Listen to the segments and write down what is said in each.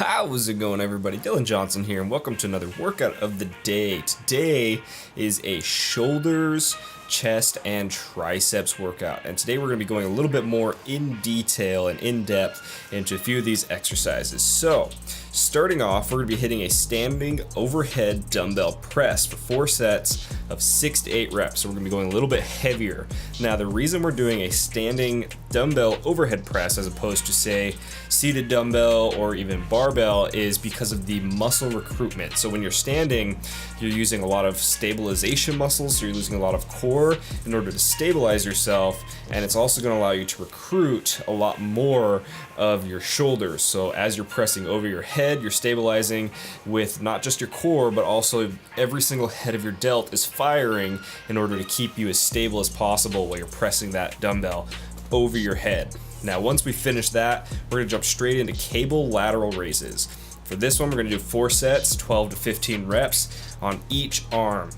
How's it going, everybody? Dylan Johnson here, and welcome to another workout of the day. Today is a shoulders, chest, and triceps workout, and today we're going to be going a little bit more in detail and in depth into a few of these exercises. So, starting off, we're going to be hitting a standing overhead dumbbell press for 4 sets of 6 to 8 reps. So we're going to be going a little bit heavier. Now, the reason we're doing a standing dumbbell overhead press as opposed to, say, seated dumbbell or even barbell is because of the muscle recruitment. So when you're standing, you're using a lot of stabilization muscles, so you're using a lot of core in order to stabilize yourself, and it's also going to allow you to recruit a lot more of your shoulders. So as you're pressing over your head, you're stabilizing with not just your core, but also every single head of your delt is firing in order to keep you as stable as possible while you're pressing that dumbbell over your head. Now, once we finish that, we're going to jump straight into cable lateral raises. For this one, we're going to do 4 sets, 12 to 15 reps on each arm.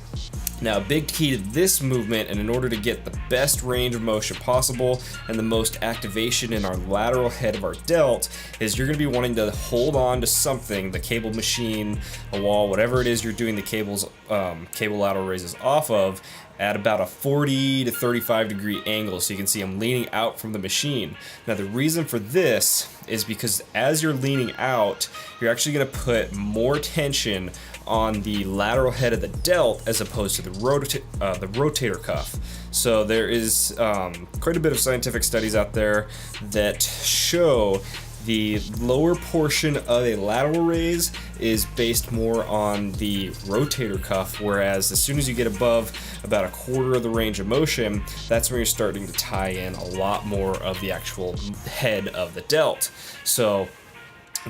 Now, a big key to this movement, and in order to get the best range of motion possible and the most activation in our lateral head of our delt, is you're going to be wanting to hold on to something, the cable machine, a wall, whatever it is you're doing the cable lateral raises off of, at about a 40 to 35 degree angle. So you can see I'm leaning out from the machine. Now, the reason for this is because as you're leaning out, you're actually going to put more tension on the lateral head of the delt as opposed to the rotator cuff. So there is quite a bit of scientific studies out there that show the lower portion of a lateral raise is based more on the rotator cuff, whereas as soon as you get above about a quarter of the range of motion, that's when you're starting to tie in a lot more of the actual head of the delt. So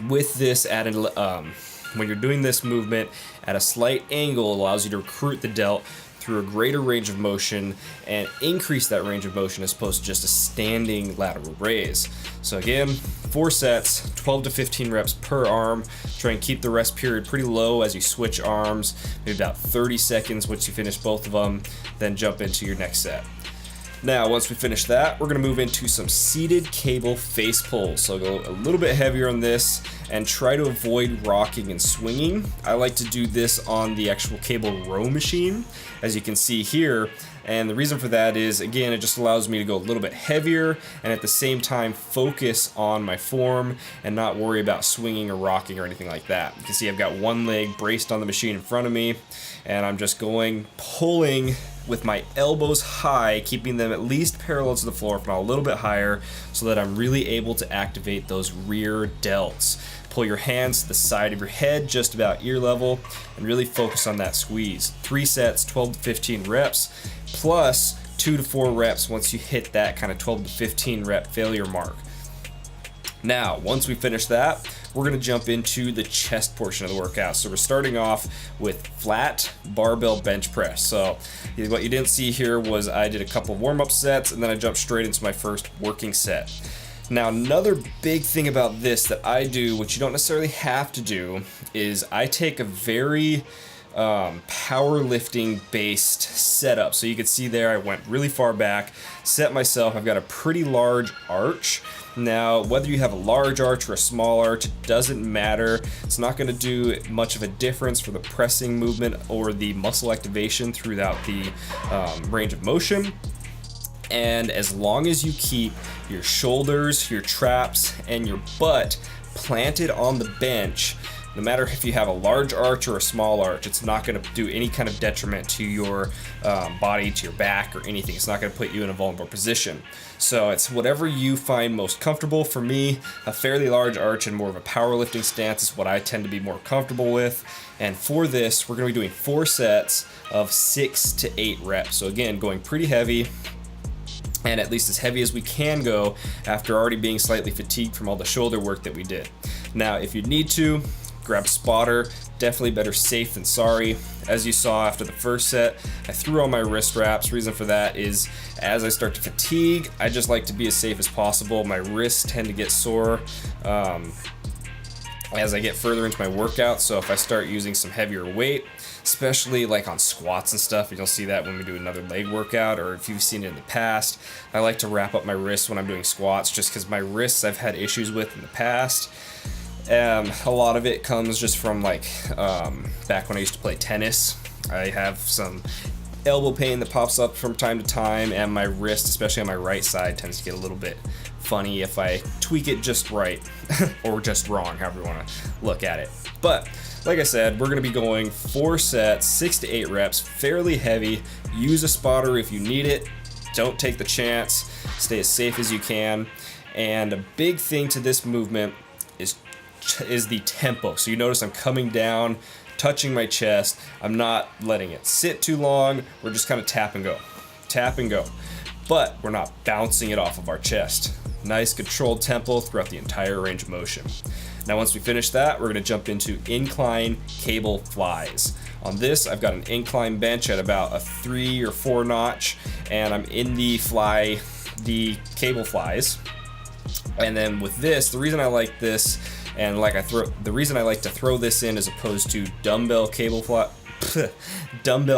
with this added, when you're doing this movement at a slight angle, it allows you to recruit the delt through a greater range of motion and increase that range of motion as opposed to just a standing lateral raise. So again, 4 sets, 12 to 15 reps per arm. Try and keep the rest period pretty low as you switch arms, maybe about 30 seconds once you finish both of them, then jump into your next set. Now, once we finish that, we're going to move into some seated cable face pulls. So go a little bit heavier on this and try to avoid rocking and swinging. I like to do this on the actual cable row machine, as you can see here. And the reason for that is, again, it just allows me to go a little bit heavier and at the same time focus on my form and not worry about swinging or rocking or anything like that. You can see I've got one leg braced on the machine in front of me, and I'm just pulling with my elbows high, keeping them at least parallel to the floor, if not a little bit higher, so that I'm really able to activate those rear delts. Pull your hands to the side of your head, just about ear level, and really focus on that squeeze. 3 sets, 12 to 15 reps, plus 2 to 4 reps once you hit that kind of 12 to 15 rep failure mark. Now, once we finish that, we're going to jump into the chest portion of the workout. So we're starting off with flat barbell bench press. So what you didn't see here was I did a couple of warm-up sets, and then I jumped straight into my first working set. Now, another big thing about this that I do, which you don't necessarily have to do, is I take a very powerlifting based setup. So you can see there I went really far back, set myself, I've got a pretty large arch. Now, whether you have a large arch or a small arch, it doesn't matter. It's not going to do much of a difference for the pressing movement or the muscle activation throughout the range of motion. And as long as you keep your shoulders, your traps, and your butt planted on the bench, no matter if you have a large arch or a small arch, it's not going to do any kind of detriment to your body, to your back, or anything. It's not going to put you in a vulnerable position. So it's whatever you find most comfortable. For me, a fairly large arch and more of a powerlifting stance is what I tend to be more comfortable with. And for this, we're going to be doing 4 sets of 6 to 8 reps. So again, going pretty heavy, and at least as heavy as we can go after already being slightly fatigued from all the shoulder work that we did. Now, if you need to, grab a spotter. Definitely better safe than sorry. As you saw after the first set, I threw on my wrist wraps. Reason for that is as I start to fatigue, I just like to be as safe as possible. My wrists tend to get sore as I get further into my workout. So if I start using some heavier weight, especially like on squats and stuff, you'll see that when we do another leg workout, or if you've seen it in the past, I like to wrap up my wrists when I'm doing squats, just because my wrists I've had issues with in the past. A lot of it comes just from like back when I used to play tennis. I have some elbow pain that pops up from time to time, and my wrist, especially on my right side, tends to get a little bit funny if I tweak it just right or just wrong, however you want to look at it. But like I said, we're going to be going 4 sets, 6 to 8 reps, fairly heavy. Use a spotter if you need it. Don't take the chance. Stay as safe as you can. And a big thing to this movement is the tempo. So you notice I'm coming down, touching my chest. I'm not letting it sit too long. We're just kind of tap and go. Tap and go. But we're not bouncing it off of our chest. Nice controlled tempo throughout the entire range of motion. Now once we finish that, we're going to jump into incline cable flies. On this, I've got an incline bench at about a 3 or 4 notch, and I'm in the cable flies. And then with this, the reason I like this, and the reason I like to throw this in as opposed to dumbbell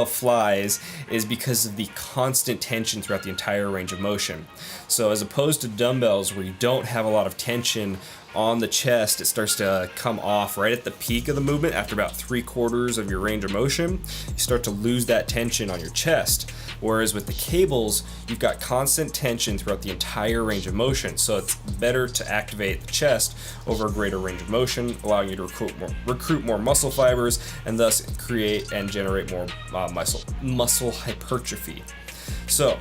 flies, is because of the constant tension throughout the entire range of motion. So as opposed to dumbbells where you don't have a lot of tension on the chest, it starts to come off right at the peak of the movement. After about 3/4 of your range of motion, you start to lose that tension on your chest. Whereas with the cables, you've got constant tension throughout the entire range of motion. So it's better to activate the chest over a greater range of motion, allowing you to recruit more muscle fibers, and thus create and generate more muscle hypertrophy. So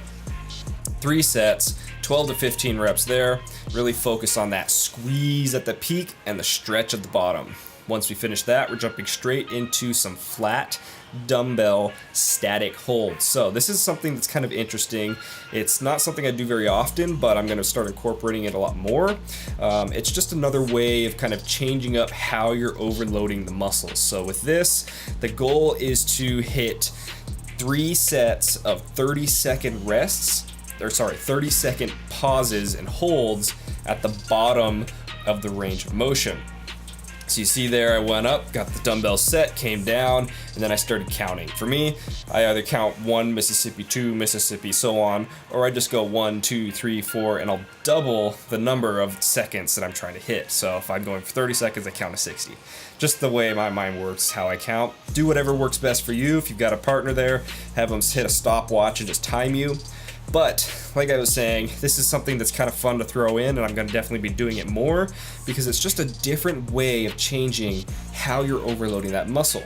3 sets, 12 to 15 reps there. Really focus on that squeeze at the peak and the stretch at the bottom. Once we finish that, we're jumping straight into some flat dumbbell static holds. So this is something that's kind of interesting. It's not something I do very often, but I'm going to start incorporating it a lot more. It's just another way of kind of changing up how you're overloading the muscles. So with this, the goal is to hit 3 sets of 30-second rests, 30-second pauses and holds at the bottom of the range of motion. So you see there, I went up, got the dumbbell set, came down, and then I started counting. For me, I either count 1 Mississippi, 2 Mississippi, so on, or I just go 1, 2, 3, 4, and I'll double the number of seconds that I'm trying to hit. So if I'm going for 30 seconds, I count to 60. Just the way my mind works, how I count. Do whatever works best for you. If you've got a partner there, have them hit a stopwatch and just time you. But like I was saying, this is something that's kind of fun to throw in, and I'm going to definitely be doing it more because it's just a different way of changing how you're overloading that muscle.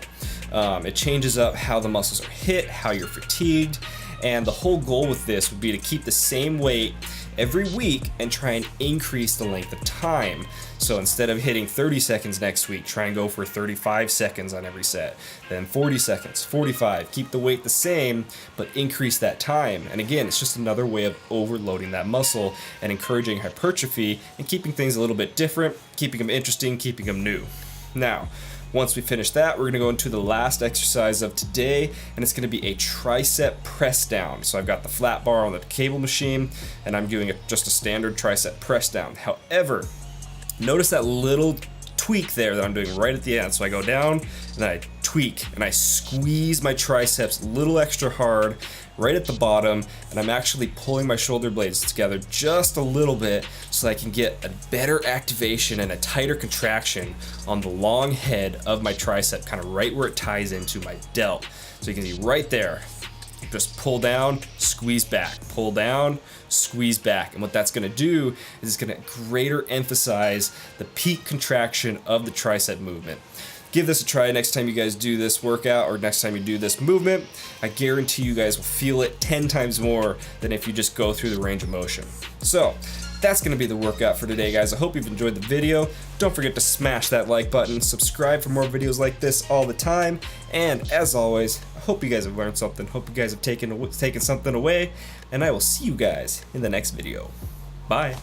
It changes up how the muscles are hit, how you're fatigued, and the whole goal with this would be to keep the same weight every week and try and increase the length of time. So instead of hitting 30 seconds next week, try and go for 35 seconds on every set, then 40 seconds, 45, keep the weight the same, but increase that time. And again, it's just another way of overloading that muscle and encouraging hypertrophy and keeping things a little bit different, keeping them interesting, keeping them new. Now, once we finish that, we're going to go into the last exercise of today, and it's going to be a tricep press down. So I've got the flat bar on the cable machine, and I'm doing just a standard tricep press down. However, notice that little tweak there that I'm doing right at the end. So I go down, and I tweak, and I squeeze my triceps a little extra hard right at the bottom, and I'm actually pulling my shoulder blades together just a little bit so I can get a better activation and a tighter contraction on the long head of my tricep, kind of right where it ties into my delt. So you can see right there, just pull down, squeeze back, pull down, squeeze back. And what that's going to do is it's going to greater emphasize the peak contraction of the tricep movement. Give this a try next time you guys do this workout or next time you do this movement. I guarantee you guys will feel it 10 times more than if you just go through the range of motion. So that's going to be the workout for today, guys. I hope you've enjoyed the video. Don't forget to smash that like button, subscribe for more videos like this all the time, and as always, I hope you guys have learned something, hope you guys have taken something away, and I will see you guys in the next video. Bye.